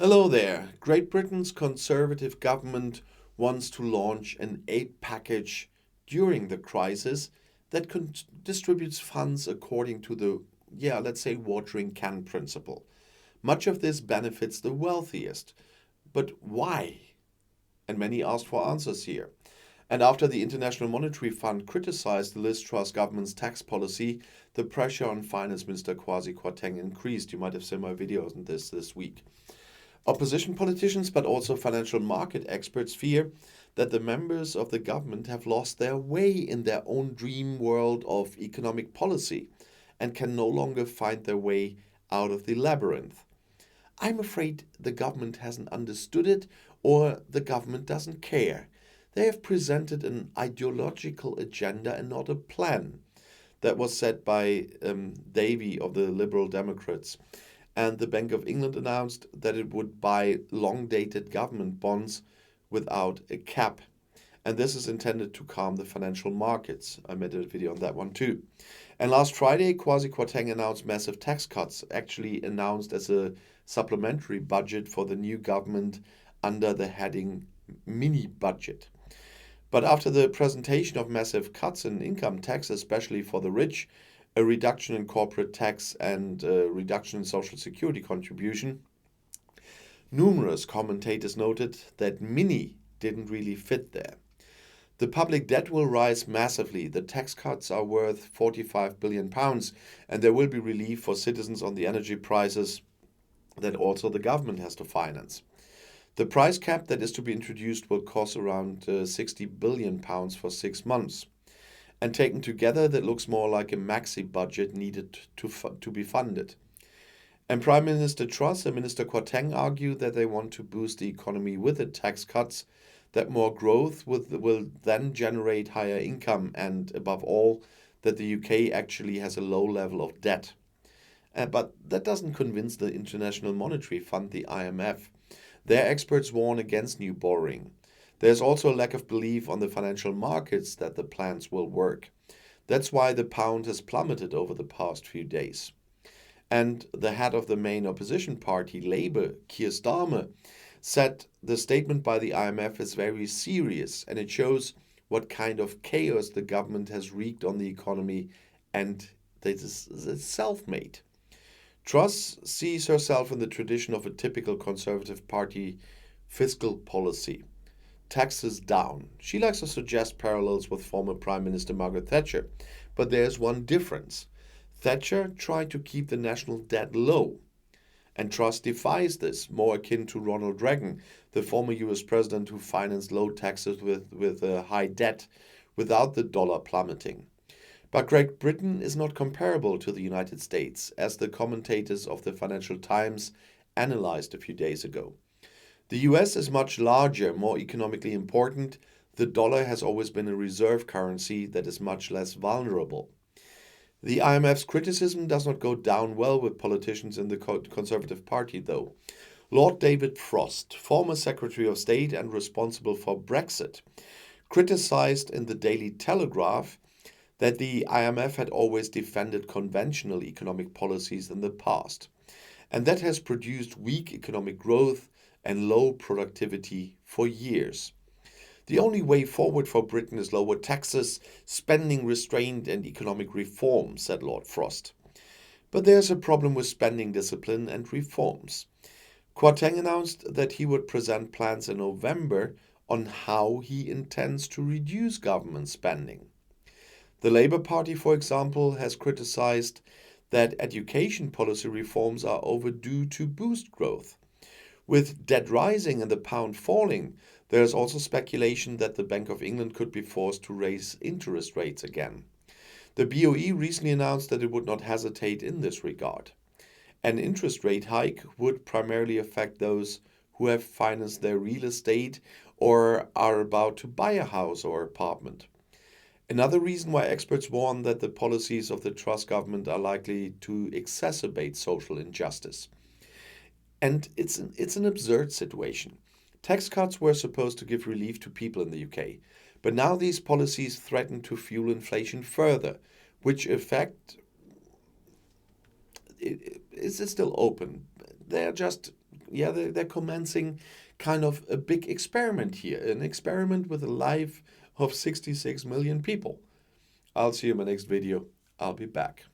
Hello there. Great Britain's Conservative government wants to launch an aid package during the crisis that distributes funds according to the, let's say, watering can principle. Much of this benefits the wealthiest. But why? And many asked for answers here. And after the International Monetary Fund criticized the Liz Truss government's tax policy, the pressure on Finance Minister Kwasi Kwarteng increased. You might have seen my videos on this week. Opposition politicians, but also financial market experts, fear that the members of the government have lost their way in their own dream world of economic policy and can no longer find their way out of the labyrinth. I'm afraid the government hasn't understood it, or the government doesn't care. They have presented an ideological agenda and not a plan. That was said by Davy of the Liberal Democrats. And the Bank of England announced that it would buy long-dated government bonds without a cap. And this is intended to calm the financial markets. I made a video on that one too. And last Friday, Kwasi Kwarteng announced massive tax cuts, actually announced as a supplementary budget for the new government under the heading mini budget. But after the presentation of massive cuts in income tax, especially for the rich, a reduction in corporate tax and a reduction in social security contribution, numerous commentators noted that mini didn't really fit there. The public debt will rise massively. The tax cuts are worth £45 billion, and there will be relief for citizens on the energy prices that also the government has to finance. The price cap that is to be introduced will cost around £60 billion for 6 months. And taken together, that looks more like a maxi budget needed to be funded. And Prime Minister Truss and Minister Kwarteng argue that they want to boost the economy with the tax cuts, that more growth will then generate higher income, and above all, that the UK actually has a low level of debt. But that doesn't convince the International Monetary Fund, the IMF. Their experts warn against new borrowing. There's also a lack of belief on the financial markets that the plans will work. That's why the pound has plummeted over the past few days. And the head of the main opposition party, Labour, Keir Starmer, said the statement by the IMF is very serious, and it shows what kind of chaos the government has wreaked on the economy, and that it's self-made. Truss sees herself in the tradition of a typical Conservative Party fiscal policy. Taxes down. She likes to suggest parallels with former Prime Minister Margaret Thatcher. But there's one difference. Thatcher tried to keep the national debt low. And Truss defies this, more akin to Ronald Reagan, the former US president who financed low taxes with high debt without the dollar plummeting. But Great Britain is not comparable to the United States, as the commentators of the Financial Times analyzed a few days ago. The US is much larger, more economically important. The dollar has always been a reserve currency that is much less vulnerable. The IMF's criticism does not go down well with politicians in the Conservative Party, though. Lord David Frost, former Secretary of State and responsible for Brexit, criticized in the Daily Telegraph that the IMF had always defended conventional economic policies in the past, and that has produced weak economic growth and low productivity for years. The only way forward for Britain is lower taxes, spending restraint, and economic reform, said Lord Frost. But there's a problem with spending discipline and reforms. Kwarteng announced that he would present plans in November on how he intends to reduce government spending. The Labour Party, for example, has criticized that education policy reforms are overdue to boost growth. With debt rising and the pound falling, there is also speculation that the Bank of England could be forced to raise interest rates again. The BOE recently announced that it would not hesitate in this regard. An interest rate hike would primarily affect those who have financed their real estate or are about to buy a house or apartment. Another reason why experts warn that the policies of the Truss government are likely to exacerbate social injustice. And it's an absurd situation. Tax cuts were supposed to give relief to people in the UK, but now these policies threaten to fuel inflation further, which is still open. They're just they're commencing kind of a big experiment here, an experiment with a life of 66 million people. I'll see you in my next video. I'll be back.